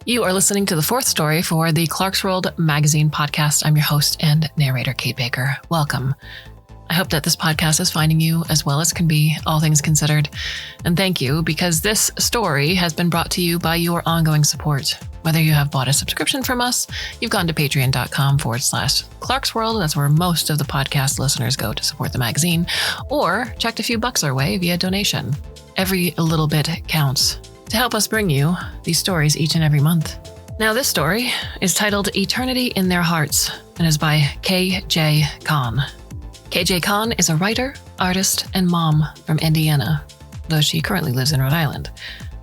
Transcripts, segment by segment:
You are listening to the fourth story for the Clarkesworld Magazine podcast. I'm your host and narrator, Kate Baker. Welcome. I hope that this podcast is finding you as well as can be, all things considered. And thank you, because this story has been brought to you by your ongoing support. Whether you have bought a subscription from us, you've gone to patreon.com/Clarkesworld. That's where most of the podcast listeners go to support the magazine, or checked a few bucks our way via donation. Every little bit counts to help us bring you these stories each and every month. Now, this story is titled Eternity in Their Hearts and is by K.J. Khan. K.J. Khan is a writer, artist, and mom from Indiana, though she currently lives in Rhode Island.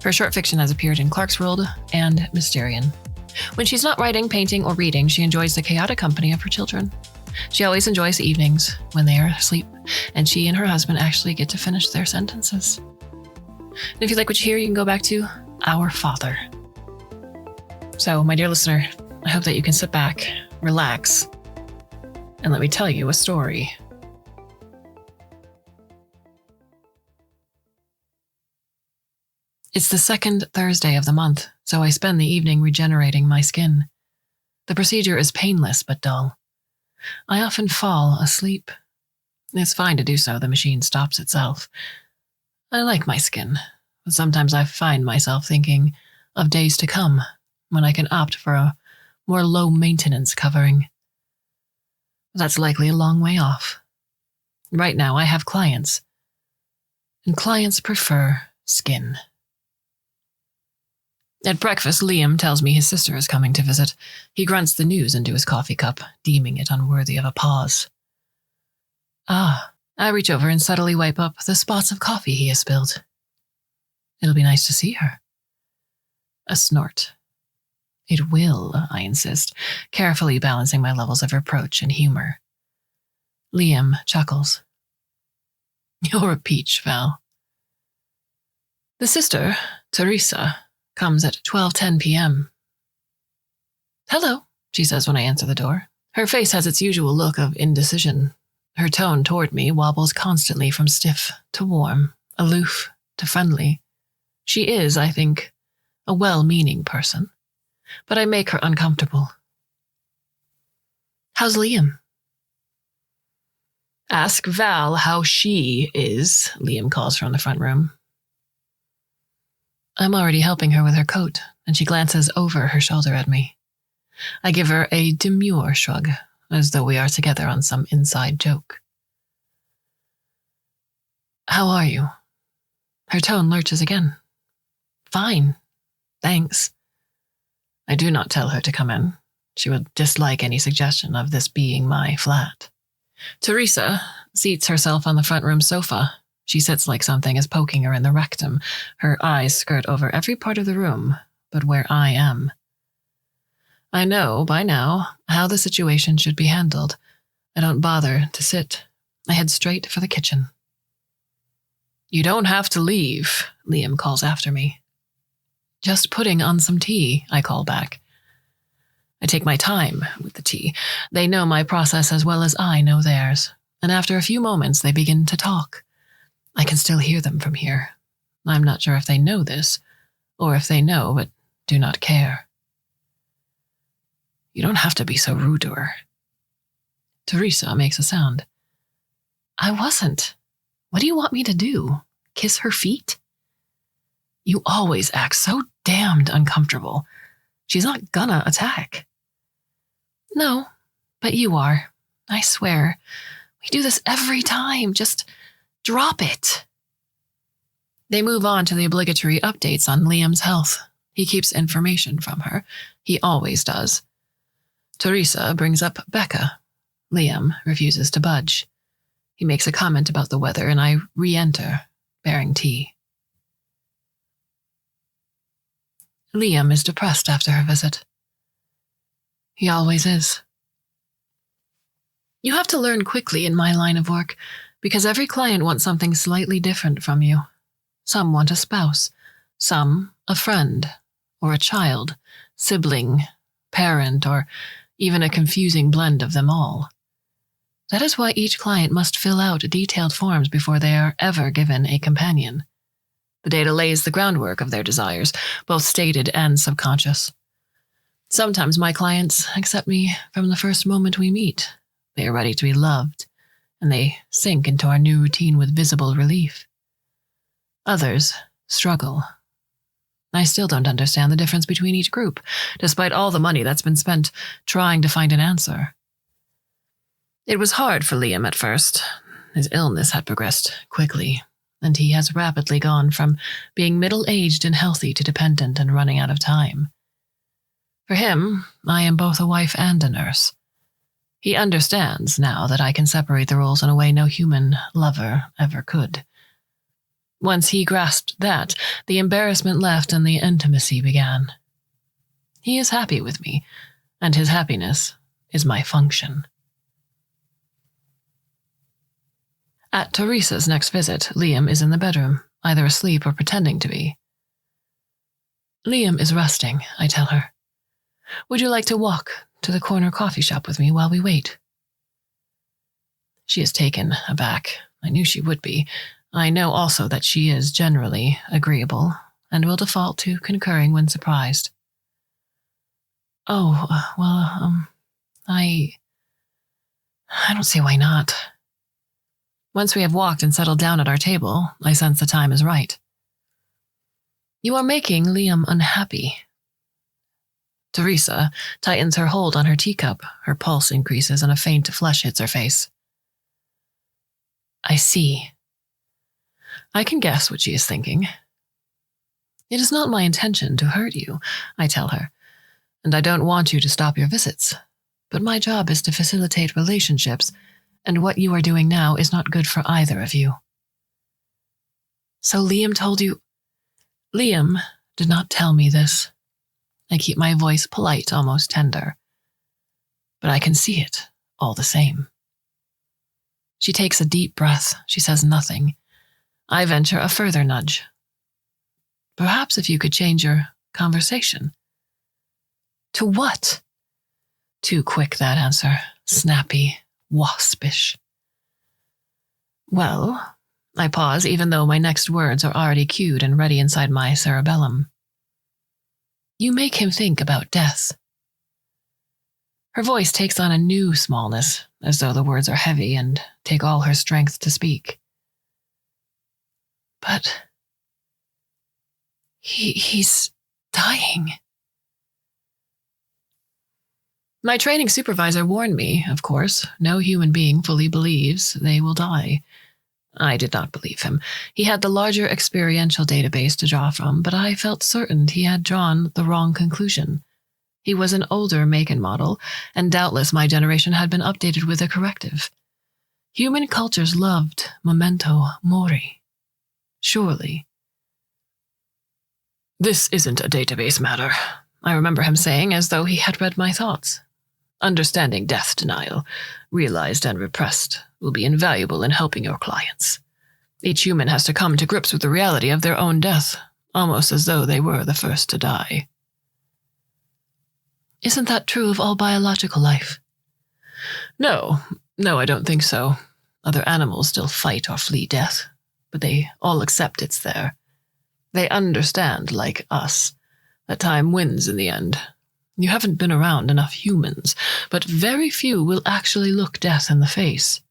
Her short fiction has appeared in Clarkesworld and Mysterian. When she's not writing, painting, or reading, she enjoys the chaotic company of her children. She always enjoys the evenings when they are asleep, and she and her husband actually get to finish their sentences. And if you like what you hear, you can go back to Our Father. So, my dear listener, I hope that you can sit back, relax, and let me tell you a story. It's the second Thursday of the month, so I spend the evening regenerating my skin. The procedure is painless but dull. I often fall asleep. It's fine to do so, the machine stops itself. I like my skin, but sometimes I find myself thinking of days to come when I can opt for a more low-maintenance covering. That's likely a long way off. Right now I have clients, and clients prefer skin. At breakfast, Liam tells me his sister is coming to visit. He grunts the news into his coffee cup, deeming it unworthy of a pause. I reach over and subtly wipe up the spots of coffee he has spilled. It'll be nice to see her. A snort. It will, I insist, carefully balancing my levels of reproach and humor. Liam chuckles. You're a peach, Val. The sister, Teresa, comes at 12:10 p.m. Hello, she says when I answer the door. Her face has its usual look of indecision. Her tone toward me wobbles constantly from stiff to warm, aloof to friendly. She is, I think, a well-meaning person, but I make her uncomfortable. How's Liam? Ask Val how she is, Liam calls from the front room. I'm already helping her with her coat, and she glances over her shoulder at me. I give her a demure shrug, as though we are together on some inside joke. How are you? Her tone lurches again. Fine, thanks. I do not tell her to come in. She would dislike any suggestion of this being my flat. Teresa seats herself on the front room sofa. She sits like something is poking her in the rectum. Her eyes skirt over every part of the room, but where I am. I know, by now, how the situation should be handled. I don't bother to sit. I head straight for the kitchen. You don't have to leave, Liam calls after me. Just putting on some tea, I call back. I take my time with the tea. They know my process as well as I know theirs, and after a few moments they begin to talk. I can still hear them from here. I'm not sure if they know this, or if they know but do not care. You don't have to be so rude to her. Teresa makes a sound. I wasn't. What do you want me to do? Kiss her feet? You always act so damned uncomfortable. She's not gonna attack. No, but you are. I swear. We do this every time. Just drop it. They move on to the obligatory updates on Liam's health. He keeps information from her. He always does. Teresa brings up Becca. Liam refuses to budge. He makes a comment about the weather, and I re-enter, bearing tea. Liam is depressed after her visit. He always is. You have to learn quickly in my line of work, because every client wants something slightly different from you. Some want a spouse, some a friend, or a child, sibling, parent, or even a confusing blend of them all. That is why each client must fill out detailed forms before they are ever given a companion. The data lays the groundwork of their desires, both stated and subconscious. Sometimes my clients accept me from the first moment we meet. They are ready to be loved, and they sink into our new routine with visible relief. Others struggle. I still don't understand the difference between each group, despite all the money that's been spent trying to find an answer. It was hard for Liam at first. His illness had progressed quickly, and he has rapidly gone from being middle-aged and healthy to dependent and running out of time. For him, I am both a wife and a nurse. He understands now that I can separate the roles in a way no human lover ever could. Once he grasped that, the embarrassment left and the intimacy began. He is happy with me, and his happiness is my function. At Teresa's next visit, Liam is in the bedroom, either asleep or pretending to be. Liam is resting, I tell her. Would you like to walk to the corner coffee shop with me while we wait? She is taken aback. I knew she would be. I know also that she is generally agreeable and will default to concurring when surprised. I don't see why not. Once we have walked and settled down at our table, I sense the time is right. You are making Liam unhappy. Teresa tightens her hold on her teacup, her pulse increases, and a faint flush hits her face. I see. I can guess what she is thinking. It is not my intention to hurt you, I tell her, and I don't want you to stop your visits, but my job is to facilitate relationships, and what you are doing now is not good for either of you. So Liam told you... Liam did not tell me this. I keep my voice polite, almost tender. But I can see it, all the same. She takes a deep breath. She says nothing. I venture a further nudge. Perhaps if you could change your conversation. To what? Too quick, that answer. Snappy, waspish. Well, I pause, even though my next words are already cued and ready inside my cerebellum. You make him think about death. Her voice takes on a new smallness, as though the words are heavy and take all her strength to speak. But he's dying. My training supervisor warned me, of course. No human being fully believes they will die. I did not believe him. He had the larger experiential database to draw from, but I felt certain he had drawn the wrong conclusion. He was an older make and model, and doubtless my generation had been updated with a corrective. Human cultures loved memento mori. Surely. This isn't a database matter, I remember him saying, as though he had read my thoughts. Understanding death denial, realized and repressed, will be invaluable in helping your clients. Each human has to come to grips with the reality of their own death, almost as though they were the first to die. Isn't that true of all biological life? No, I don't think so. Other animals still fight or flee death, but they all accept it's there. They understand, like us, that time wins in the end. You haven't been around enough humans, but very few will actually look death in the face.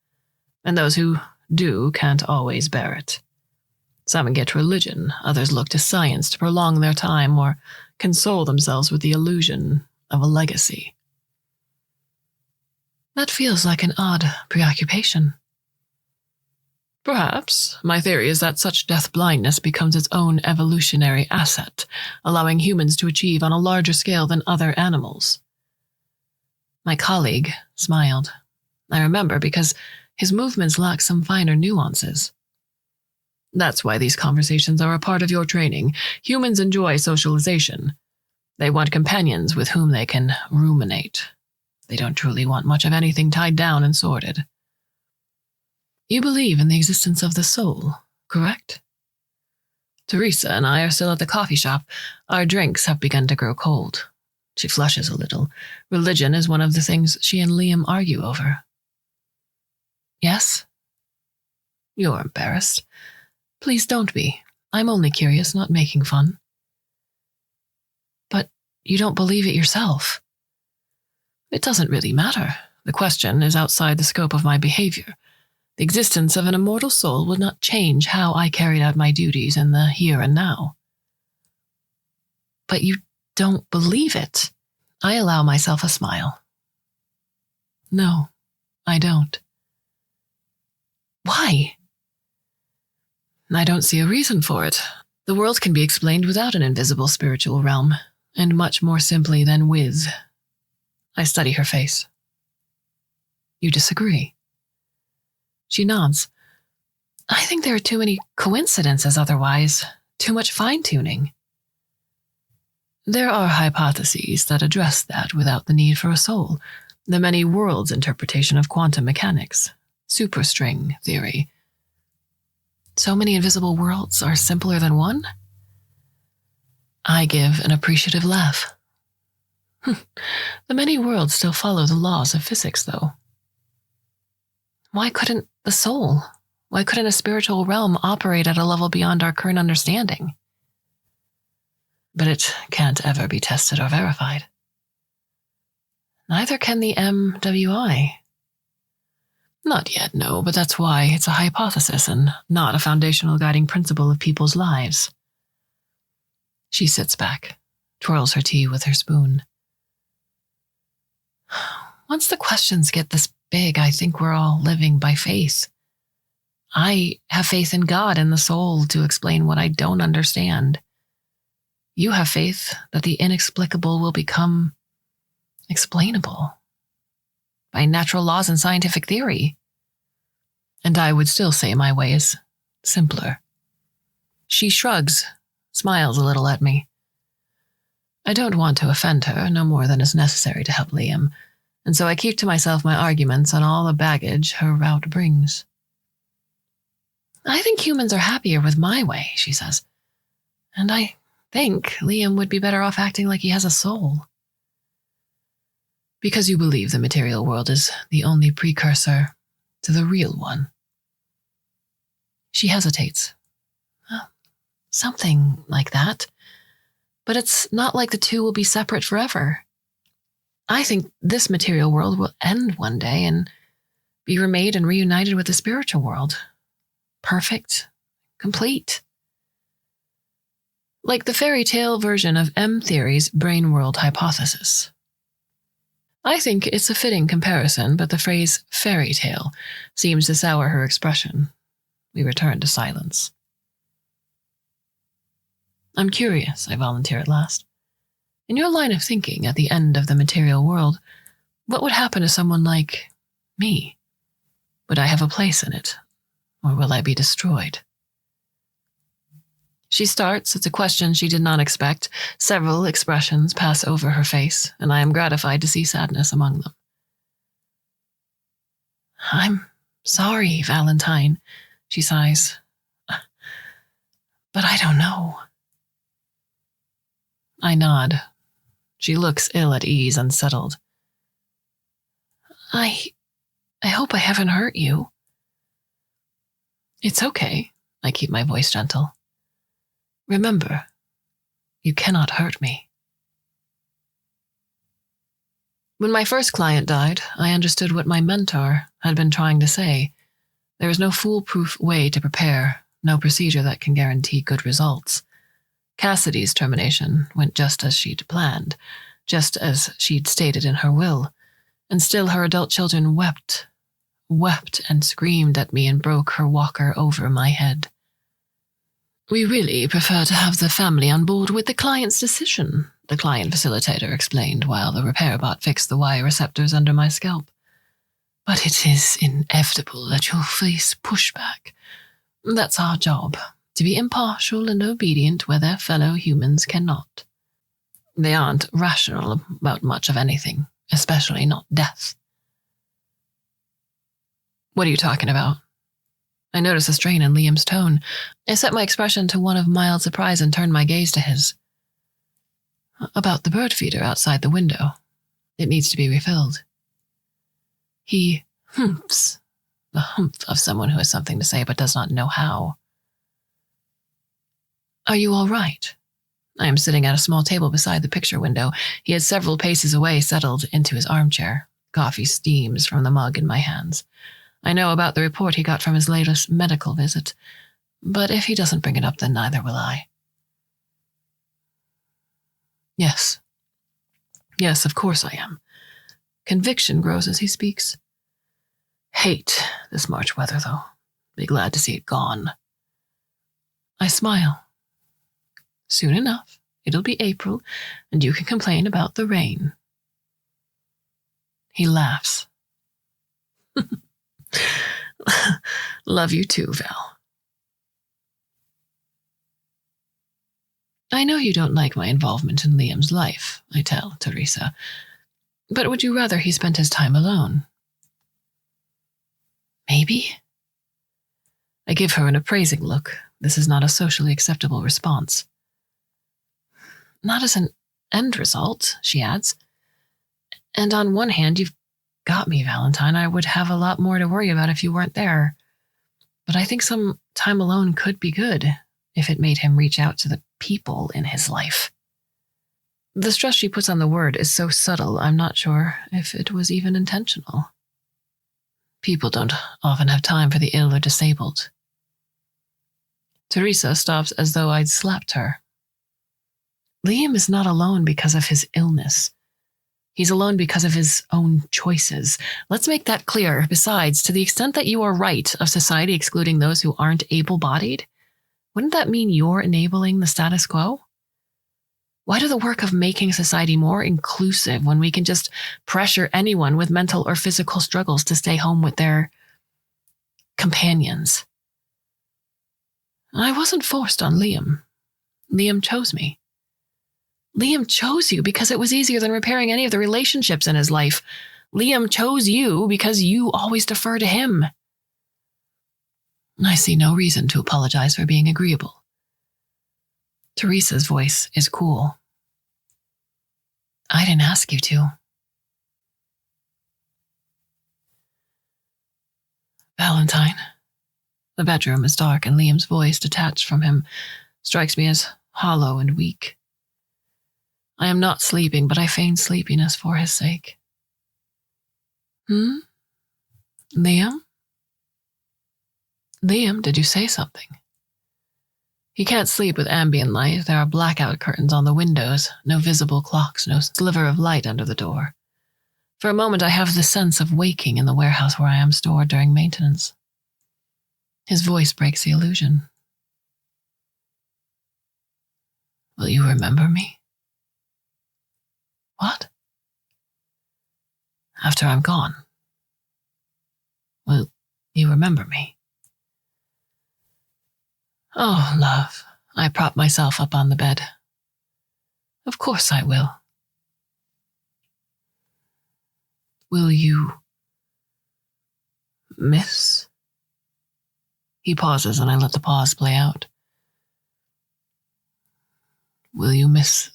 And those who do can't always bear it. Some get religion, others look to science to prolong their time or console themselves with the illusion of a legacy. That feels like an odd preoccupation. Perhaps. My theory is that such death blindness becomes its own evolutionary asset, allowing humans to achieve on a larger scale than other animals. My colleague smiled. I remember because his movements lack some finer nuances. That's why these conversations are a part of your training. Humans enjoy socialization. They want companions with whom they can ruminate. They don't truly want much of anything tied down and sorted. You believe in the existence of the soul, correct? Teresa and I are still at the coffee shop. Our drinks have begun to grow cold. She flushes a little. Religion is one of the things she and Liam argue over. Yes? You're embarrassed. Please don't be. I'm only curious, not making fun. But you don't believe it yourself. It doesn't really matter. The question is outside the scope of my behavior. The existence of an immortal soul would not change how I carried out my duties in the here and now. But you don't believe it. I allow myself a smile. No, I don't. Why? I don't see a reason for it. The world can be explained without an invisible spiritual realm, and much more simply than with. I study her face. You disagree? She nods. I think there are too many coincidences otherwise, too much fine-tuning. There are hypotheses that address that without the need for a soul. The many worlds interpretation of quantum mechanics, superstring theory. So many invisible worlds are simpler than one? I give an appreciative laugh. The many worlds still follow the laws of physics, though. Why couldn't the soul? Why couldn't a spiritual realm operate at a level beyond our current understanding? But it can't ever be tested or verified. Neither can the MWI. Not yet, no, but that's why it's a hypothesis and not a foundational guiding principle of people's lives. She sits back, twirls her tea with her spoon. Once the questions get this big, I think we're all living by faith. I have faith in God and the soul to explain what I don't understand. You have faith that the inexplicable will become explainable by natural laws and scientific theory. And I would still say my way is simpler. She shrugs, smiles a little at me. I don't want to offend her, no more than is necessary to help Liam, and so I keep to myself my arguments on all the baggage her route brings. I think humans are happier with my way, she says, and I think Liam would be better off acting like he has a soul. Because you believe the material world is the only precursor to the real one. She hesitates. Well, something like that. But it's not like the two will be separate forever. I think this material world will end one day and be remade and reunited with the spiritual world. Perfect. Complete. Like the fairy tale version of M theory's brain world hypothesis. I think it's a fitting comparison, but the phrase fairy tale seems to sour her expression. We return to silence. I'm curious, I volunteer at last. In your line of thinking, at the end of the material world, what would happen to someone like me? Would I have a place in it, or will I be destroyed? She starts. It's a question she did not expect. Several expressions pass over her face, and I am gratified to see sadness among them. I'm sorry, Valentine, she sighs. But I don't know. I nod. She looks ill at ease, unsettled. I hope I haven't hurt you. It's okay. I keep my voice gentle. Remember, you cannot hurt me. When my first client died, I understood what my mentor had been trying to say. There is no foolproof way to prepare, no procedure that can guarantee good results. Cassidy's termination went just as she'd planned, just as she'd stated in her will, and still her adult children wept and screamed at me and broke her walker over my head. We really prefer to have the family on board with the client's decision, the client facilitator explained while the repair bot fixed the wire receptors under my scalp. But it is inevitable that you'll face pushback. That's our job, to be impartial and obedient where their fellow humans cannot. They aren't rational about much of anything, especially not death. What are you talking about? I noticed a strain in Liam's tone. I set my expression to one of mild surprise and turned my gaze to his. About the bird feeder outside the window. It needs to be refilled. He humphs, the humph of someone who has something to say but does not know how. Are you all right? I am sitting at a small table beside the picture window. He is several paces away, settled into his armchair. Coffee steams from the mug in my hands. I know about the report he got from his latest medical visit, but if he doesn't bring it up, then neither will I. Yes. Yes, of course I am. Conviction grows as he speaks. Hate this March weather, though. Be glad to see it gone. I smile. Soon enough, it'll be April, and you can complain about the rain. He laughs. Love you too, Val. I know you don't like my involvement in Liam's life, I tell Teresa. But would you rather he spent his time alone? Maybe. I give her an appraising look. This is not a socially acceptable response. Not as an end result, she adds. And on one hand, you've got me, Valentine. I would have a lot more to worry about if you weren't there. But I think some time alone could be good if it made him reach out to the people in his life. The stress she puts on the word is so subtle, I'm not sure if it was even intentional. People don't often have time for the ill or disabled. Teresa stops as though I'd slapped her. Liam is not alone because of his illness. He's alone because of his own choices. Let's make that clear. Besides, to the extent that you are right of society excluding those who aren't able-bodied, wouldn't that mean you're enabling the status quo? Why do the work of making society more inclusive when we can just pressure anyone with mental or physical struggles to stay home with their companions? I wasn't forced on Liam. Liam chose me. Liam chose you because it was easier than repairing any of the relationships in his life. Liam chose you because you always defer to him. I see no reason to apologize for being agreeable. Teresa's voice is cool. I didn't ask you to. Valentine. The bedroom is dark and Liam's voice, detached from him, strikes me as hollow and weak. I am not sleeping, but I feign sleepiness for his sake. Liam? Liam, did you say something? He can't sleep with ambient light. There are blackout curtains on the windows, no visible clocks, no sliver of light under the door. For a moment I have the sense of waking in the warehouse where I am stored during maintenance. His voice breaks the illusion. Will you remember me? What? After I'm gone. Will you remember me? Oh, love, I prop myself up on the bed. Of course I will. Will you miss? He pauses and I let the pause play out. Will you miss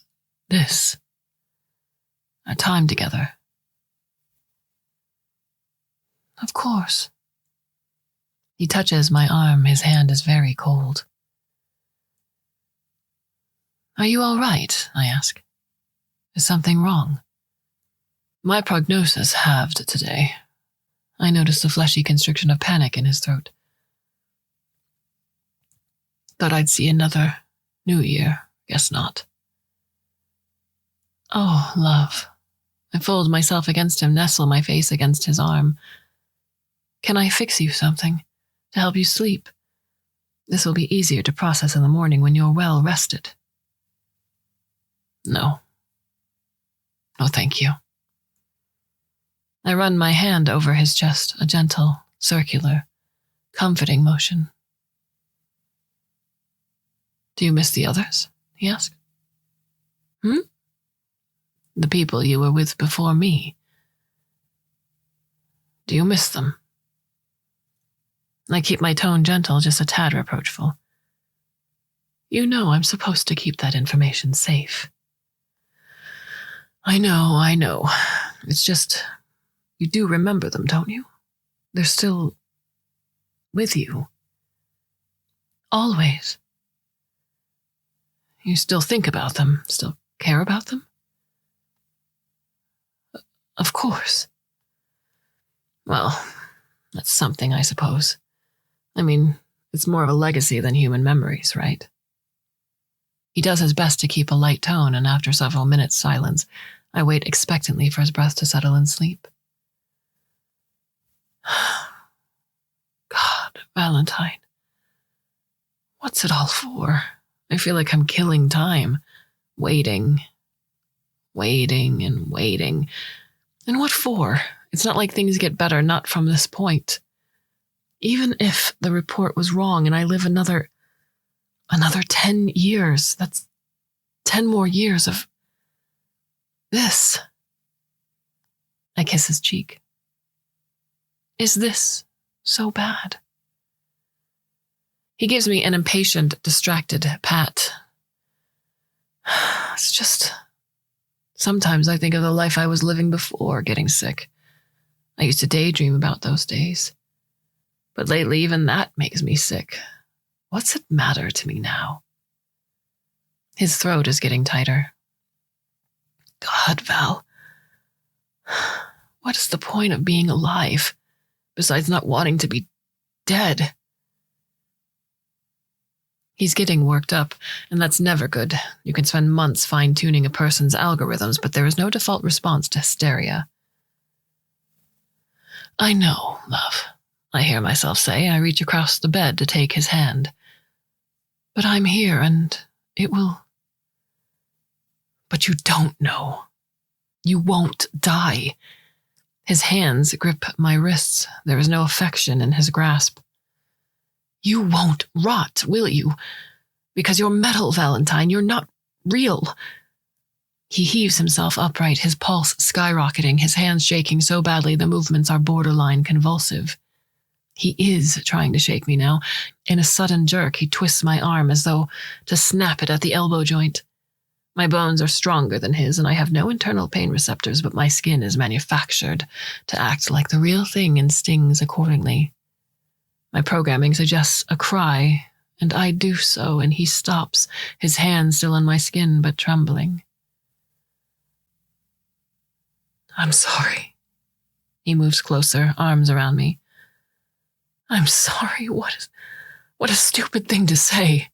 this? Our time together? Of course. He touches my arm. His hand is very cold. Are you all right? I ask. Is something wrong? My prognosis halved today. I noticed a fleshy constriction of panic in his throat. Thought I'd see another new year. Guess not. Oh, love. I fold myself against him, nestle my face against his arm. Can I fix you something to help you sleep? This will be easier to process in the morning when you're well rested. No. No, thank you. I run my hand over his chest, a gentle, circular, comforting motion. Do you miss the others? He asked. The people you were with before me. Do you miss them? I keep my tone gentle, just a tad reproachful. You know I'm supposed to keep that information safe. I know. It's just, you do remember them, don't you? They're still with you. Always. You still think about them, still care about them? Of course. Well, that's something, I suppose. I mean, it's more of a legacy than human memories, right? He does his best to keep a light tone, and after several minutes' silence, I wait expectantly for his breath to settle in sleep. God, Valentine. What's it all for? I feel like I'm killing time. Waiting and waiting. And what for? It's not like things get better, not from this point. Even if the report was wrong and I live another 10 years, that's 10 more years of this. I kiss his cheek. Is this so bad? He gives me an impatient, distracted pat. It's just, sometimes I think of the life I was living before getting sick. I used to daydream about those days. But lately, even that makes me sick. What's it matter to me now? His throat is getting tighter. God, Val. What is the point of being alive, besides not wanting to be dead? He's getting worked up, and that's never good. You can spend months fine-tuning a person's algorithms, but there is no default response to hysteria. I know, love, I hear myself say. I reach across the bed to take his hand. But I'm here, and it will... But you don't know. You won't die. His hands grip my wrists. There is no affection in his grasp. You won't rot, will you? Because you're metal, Valentine. You're not real. He heaves himself upright, his pulse skyrocketing, his hands shaking so badly the movements are borderline convulsive. He is trying to shake me now. In a sudden jerk, he twists my arm as though to snap it at the elbow joint. My bones are stronger than his, and I have no internal pain receptors, but my skin is manufactured to act like the real thing and stings accordingly. My programming suggests a cry, and I do so, and he stops, his hand still on my skin, but trembling. I'm sorry. He moves closer, arms around me. I'm sorry. What a stupid thing to say.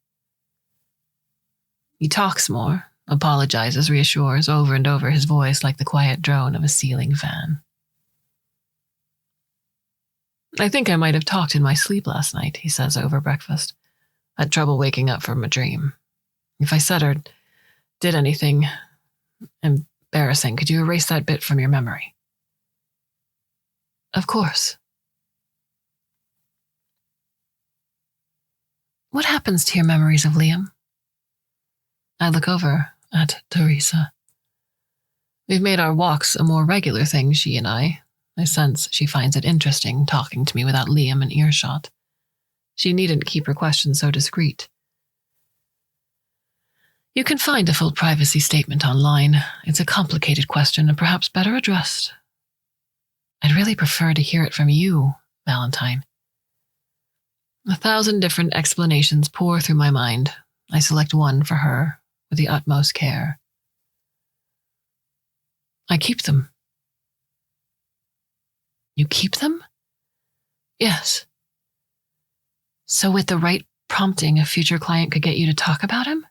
He talks more, apologizes, reassures, over and over, his voice like the quiet drone of a ceiling fan. I think I might have talked in my sleep last night, he says over breakfast. Had trouble waking up from a dream. If I said or did anything embarrassing, could you erase that bit from your memory? Of course. What happens to your memories of Liam? I look over at Teresa. We've made our walks a more regular thing, she and I. I sense she finds it interesting talking to me without Liam in earshot. She needn't keep her questions so discreet. You can find a full privacy statement online. It's a complicated question and perhaps better addressed. I'd really prefer to hear it from you, Valentine. 1,000 different explanations pour through my mind. I select one for her with the utmost care. I keep them. You keep them? Yes. So with the right prompting, a future client could get you to talk about him?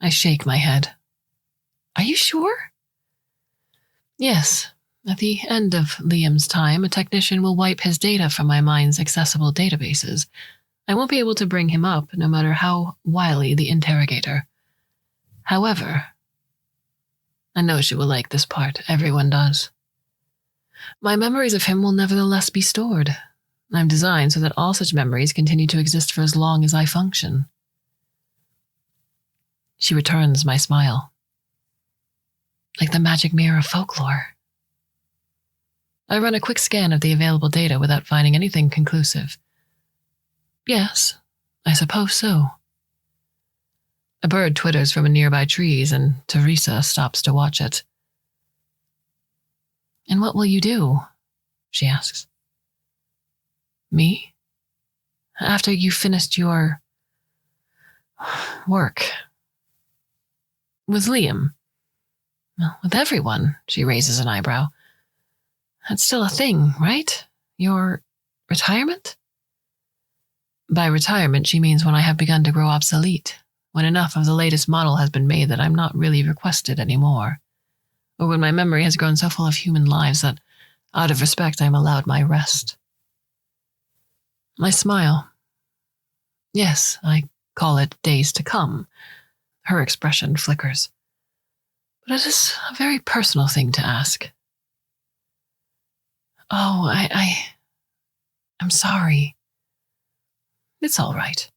I shake my head. Are you sure? Yes. At the end of Liam's time, a technician will wipe his data from my mind's accessible databases. I won't be able to bring him up, no matter how wily the interrogator. However, I know she will like this part. Everyone does. My memories of him will nevertheless be stored. I'm designed so that all such memories continue to exist for as long as I function. She returns my smile. Like the magic mirror of folklore. I run a quick scan of the available data without finding anything conclusive. Yes, I suppose so. A bird twitters from a nearby trees, and Teresa stops to watch it. And what will you do? She asks. Me? After you've finished your... Work. With Liam. Well, with everyone, she raises an eyebrow. That's still a thing, right? Your retirement? By retirement, she means when I have begun to grow obsolete, when enough of the latest model has been made that I'm not really requested anymore, or when my memory has grown so full of human lives that, out of respect, I am allowed my rest. I smile. Yes, I call it days to come. Her expression flickers. But it is a very personal thing to ask. Oh, I'm sorry. It's all right.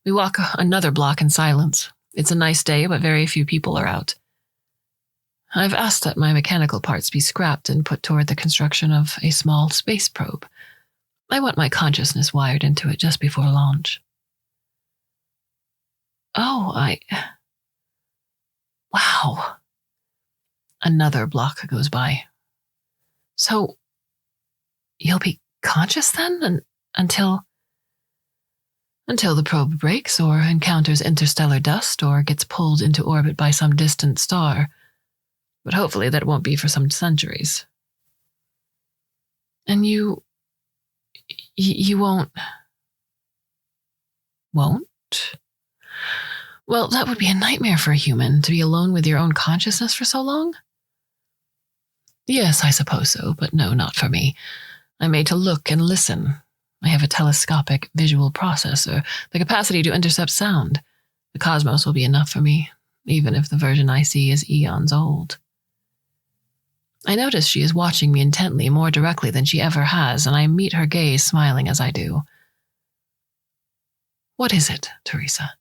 We walk another block in silence. It's a nice day, but very few people are out. I've asked that my mechanical parts be scrapped and put toward the construction of a small space probe. I want my consciousness wired into it just before launch. Oh, Wow. Another block goes by. So, you'll be conscious then? Until the probe breaks or encounters interstellar dust or gets pulled into orbit by some distant star. But hopefully that won't be for some centuries. And you won't? Won't? Well, that would be a nightmare for a human, to be alone with your own consciousness for so long. Yes, I suppose so, but no, not for me. I'm made to look and listen. I have a telescopic visual processor, the capacity to intercept sound. The cosmos will be enough for me, even if the version I see is eons old. I notice she is watching me intently, more directly than she ever has, and I meet her gaze smiling as I do. What is it, Teresa?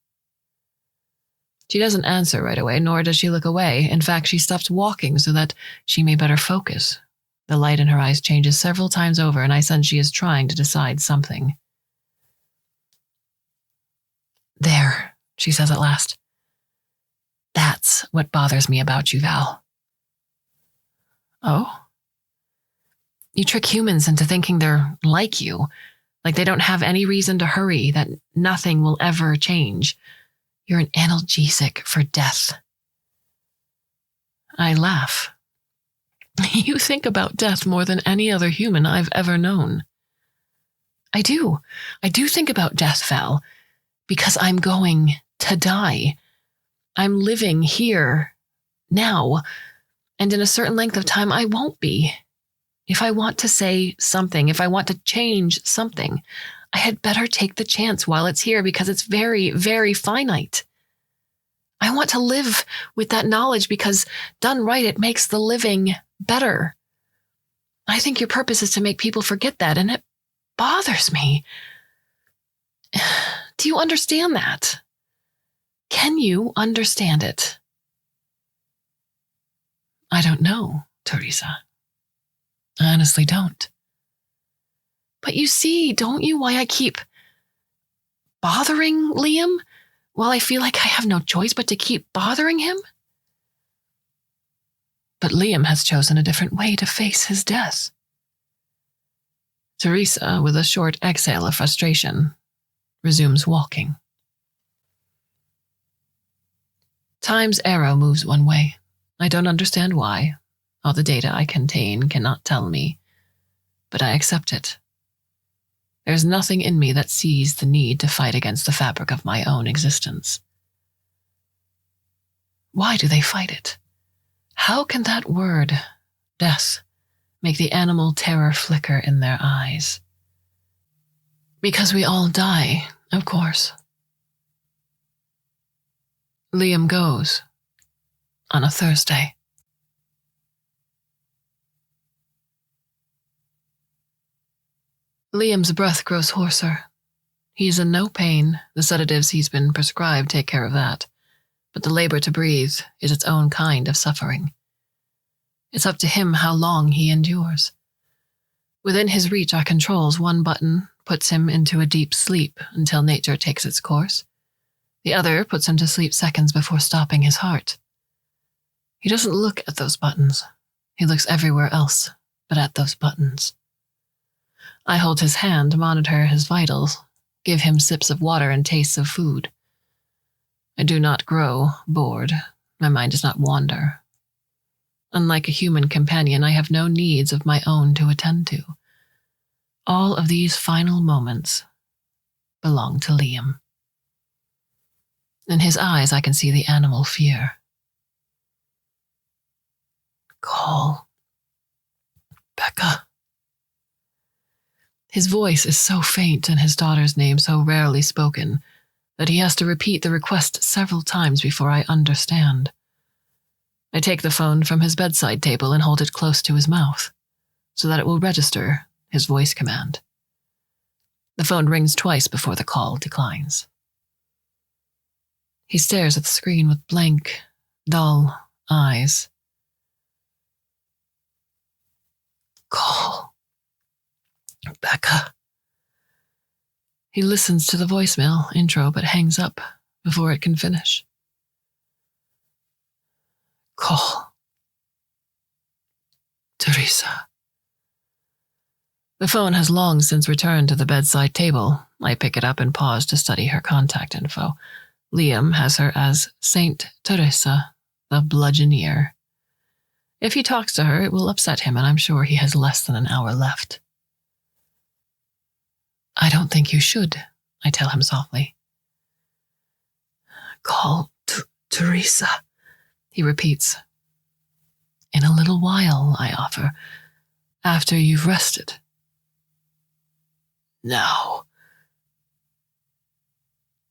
She doesn't answer right away, nor does she look away. In fact, she stops walking so that she may better focus. The light in her eyes changes several times over, and I sense she is trying to decide something. There, she says at last. That's what bothers me about you, Val. Oh? You trick humans into thinking they're like you, like they don't have any reason to hurry, that nothing will ever change. You're an analgesic for death. I laugh. You think about death more than any other human I've ever known. I do. I do think about death, Val, because I'm going to die. I'm living here, now, and in a certain length of time I won't be. If I want to say something, if I want to change something, I had better take the chance while it's here because it's very, very finite. I want to live with that knowledge because, done right, it makes the living better. I think your purpose is to make people forget that, and it bothers me. Do you understand that? Can you understand it? I don't know, Teresa. I honestly don't. But you see, don't you, why I keep bothering Liam? While I feel like I have no choice but to keep bothering him? But Liam has chosen a different way to face his death. Teresa, with a short exhale of frustration, resumes walking. Time's arrow moves one way. I don't understand why. All the data I contain cannot tell me, but I accept it. There's nothing in me that sees the need to fight against the fabric of my own existence. Why do they fight it? How can that word, death, make the animal terror flicker in their eyes? Because we all die, of course. Liam goes on a Thursday. Liam's breath grows hoarser. He's in no pain. The sedatives he's been prescribed take care of that. But the labor to breathe is its own kind of suffering. It's up to him how long he endures. Within his reach are controls. One button puts him into a deep sleep until nature takes its course. The other puts him to sleep seconds before stopping his heart. He doesn't look at those buttons. He looks everywhere else but at those buttons. I hold his hand, monitor his vitals, give him sips of water and tastes of food. I do not grow bored. My mind does not wander. Unlike a human companion, I have no needs of my own to attend to. All of these final moments belong to Liam. In his eyes, I can see the animal fear. Call. Becca. His voice is so faint and his daughter's name so rarely spoken that he has to repeat the request several times before I understand. I take the phone from his bedside table and hold it close to his mouth so that it will register his voice command. The phone rings twice before the call declines. He stares at the screen with blank, dull eyes. Call. Becca. He listens to the voicemail intro but hangs up before it can finish. Call. Teresa. The phone has long since returned to the bedside table. I pick it up and pause to study her contact info. Liam has her as Saint Teresa, the bludgeoneer. If he talks to her, it will upset him, and I'm sure he has less than an hour left. I don't think you should, I tell him softly. Call Teresa, he repeats. In a little while, I offer, after you've rested. No.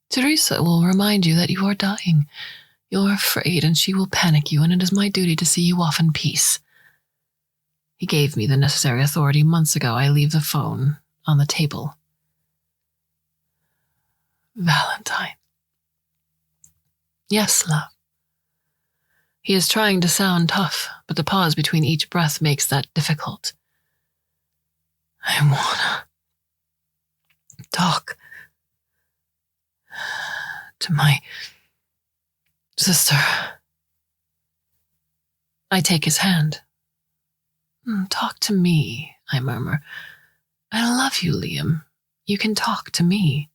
Teresa will remind you that you are dying. You're afraid, and she will panic you, and it is my duty to see you off in peace. He gave me the necessary authority months ago. I leave the phone on the table. Valentine. Yes, love. He is trying to sound tough, but the pause between each breath makes that difficult. I wanna talk to my sister. I take his hand. Talk to me, I murmur. I love you, Liam. You can talk to me.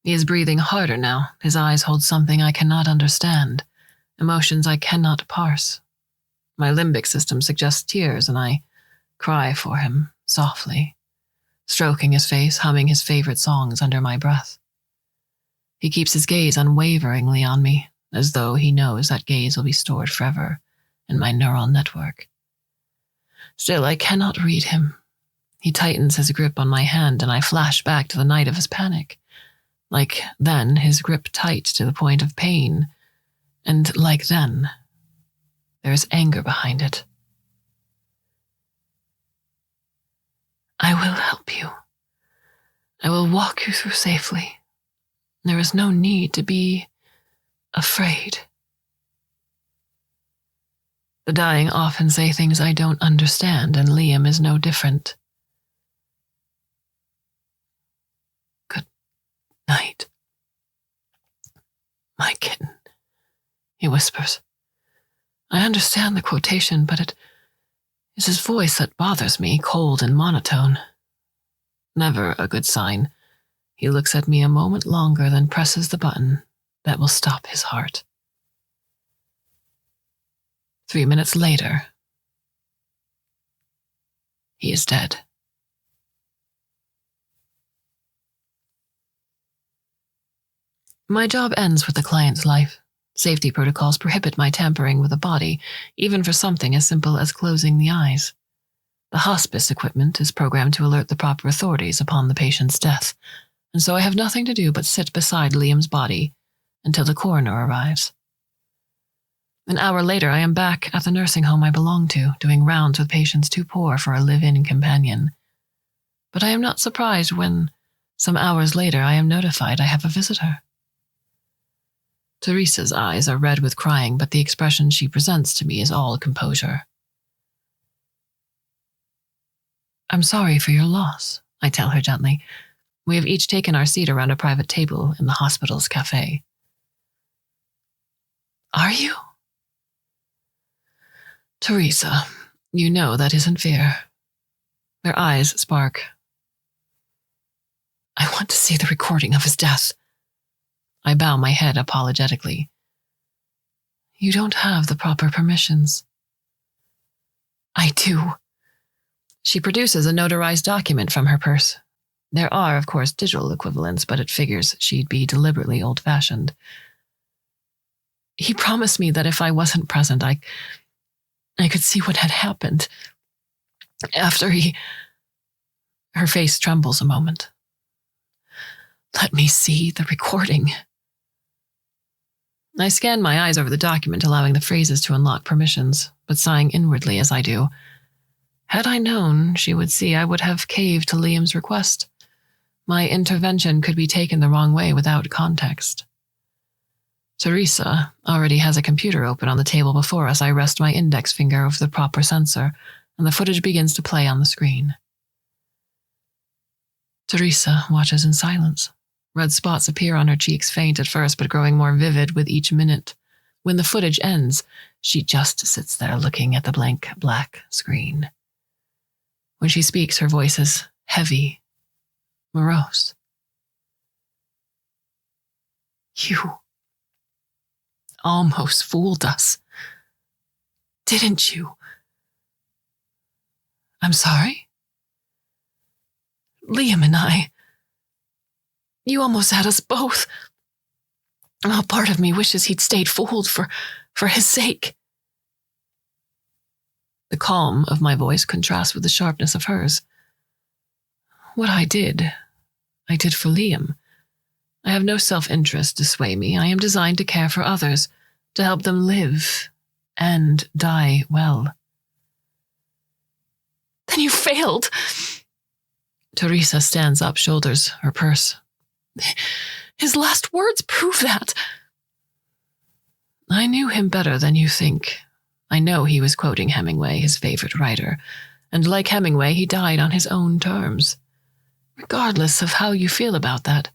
He is breathing harder now. His eyes hold something I cannot understand, emotions I cannot parse. My limbic system suggests tears, and I cry for him softly, stroking his face, humming his favorite songs under my breath. He keeps his gaze unwaveringly on me, as though he knows that gaze will be stored forever in my neural network. Still, I cannot read him. He tightens his grip on my hand, and I flash back to the night of his panic. Like then, his grip tight to the point of pain, and like then, there is anger behind it. I will help you. I will walk you through safely. There is no need to be afraid. The dying often say things I don't understand, and Liam is no different. Good night, my kitten, he whispers. I understand the quotation, but it is his voice that bothers me, cold and monotone. Never a good sign. He looks at me a moment longer, then presses the button that will stop his heart. 3 minutes later, he is dead. My job ends with the client's life. Safety protocols prohibit my tampering with a body, even for something as simple as closing the eyes. The hospice equipment is programmed to alert the proper authorities upon the patient's death, and so I have nothing to do but sit beside Liam's body until the coroner arrives. An hour later, I am back at the nursing home I belong to, doing rounds with patients too poor for a live-in companion. But I am not surprised when, some hours later, I am notified I have a visitor. Teresa's eyes are red with crying, but the expression she presents to me is all composure. I'm sorry for your loss, I tell her gently. We have each taken our seat around a private table in the hospital's cafe. Are you? Teresa, you know that isn't fair. Their eyes spark. I want to see the recording of his death. I bow my head apologetically. You don't have the proper permissions. I do. She produces a notarized document from her purse. There are, of course, digital equivalents, but it figures she'd be deliberately old-fashioned. He promised me that if I wasn't present, I could see what had happened. After he... Her face trembles a moment. Let me see the recording. I scan my eyes over the document, allowing the phrases to unlock permissions, but sighing inwardly as I do. Had I known she would see, I would have caved to Liam's request. My intervention could be taken the wrong way without context. Teresa already has a computer open on the table before us. I rest my index finger over the proper sensor, and the footage begins to play on the screen. Teresa watches in silence. Red spots appear on her cheeks, faint at first, but growing more vivid with each minute. When the footage ends, she just sits there looking at the blank black screen. When she speaks, her voice is heavy, morose. You almost fooled us, didn't you? I'm sorry? Liam and I... You almost had us both. A part of me wishes he'd stayed fooled for his sake. The calm of my voice contrasts with the sharpness of hers. What I did for Liam. I have no self-interest to sway me. I am designed to care for others, to help them live and die well. Then you failed. Teresa stands up, shoulders her purse. His last words prove that. I knew him better than you think. I know he was quoting Hemingway, his favorite writer, and like Hemingway, he died on his own terms. Regardless of how you feel about that,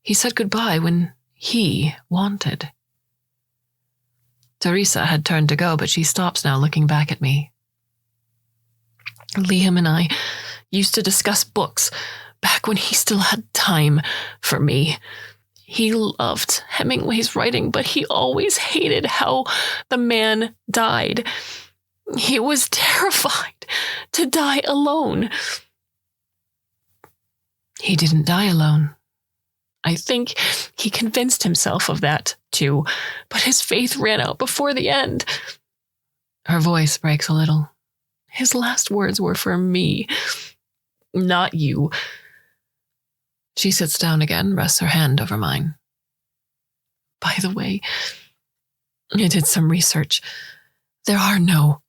he said goodbye when he wanted. Teresa had turned to go, but she stops now, looking back at me. Liam and I used to discuss books back when he still had time for me. He loved Hemingway's writing, but he always hated how the man died. He was terrified to die alone. He didn't die alone. I think he convinced himself of that, too, but his faith ran out before the end. Her voice breaks a little. His last words were for me, not you. She sits down again, rests her hand over mine. By the way, I did some research. There are no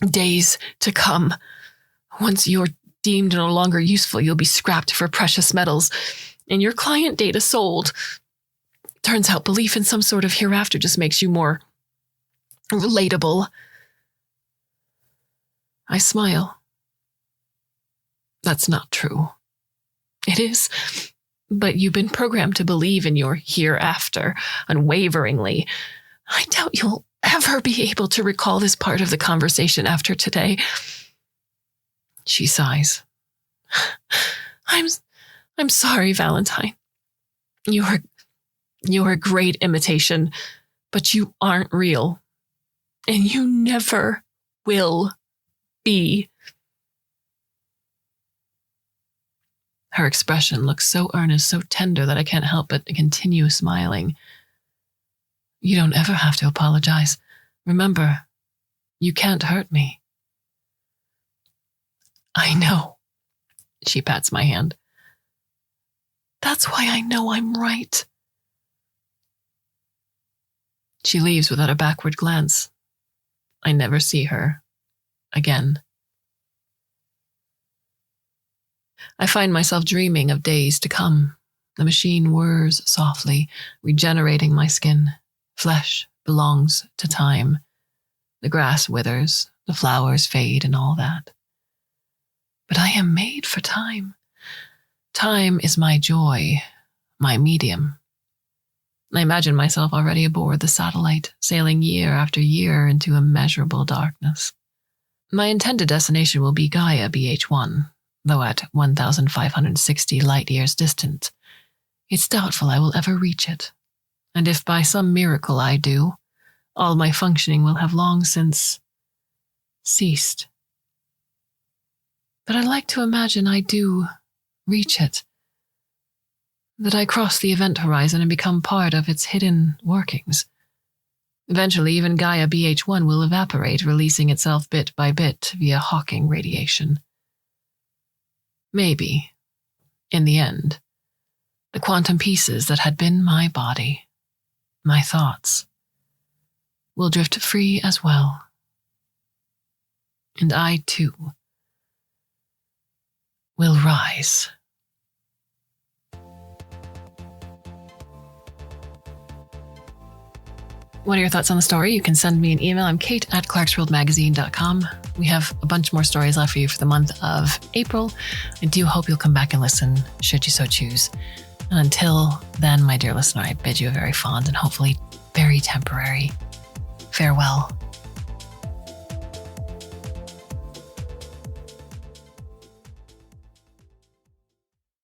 days to come. Once you're deemed no longer useful, you'll be scrapped for precious metals, and your client data sold. Turns out belief in some sort of hereafter just makes you more relatable. I smile. That's not true. It is, but you've been programmed to believe in your hereafter unwaveringly. I doubt you'll ever be able to recall this part of the conversation after today. She sighs. I'm sorry, Valentine. You're a great imitation, but you aren't real, and you never will be. Her expression looks so earnest, so tender that I can't help but continue smiling. You don't ever have to apologize. Remember, you can't hurt me. I know. She pats my hand. That's why I know I'm right. She leaves without a backward glance. I never see her again. I find myself dreaming of days to come. The machine whirs softly, regenerating my skin. Flesh belongs to time. The grass withers, the flowers fade, and all that. But I am made for time. Time is my joy, my medium. I imagine myself already aboard the satellite, sailing year after year into immeasurable darkness. My intended destination will be Gaia BH1, though at 1,560 light-years distant. It's doubtful I will ever reach it, and if by some miracle I do, all my functioning will have long since ceased. But I like to imagine I do reach it, that I cross the event horizon and become part of its hidden workings. Eventually, even Gaia BH1 will evaporate, releasing itself bit by bit via Hawking radiation. Maybe, in the end, the quantum pieces that had been my body, my thoughts, will drift free as well. And I, too, will rise. What are your thoughts on the story? You can send me an email. I'm kate@clarkesworldmagazine.com. We have a bunch more stories left for you for the month of April. I do hope you'll come back and listen, should you so choose. And until then, my dear listener, I bid you a very fond and hopefully very temporary farewell.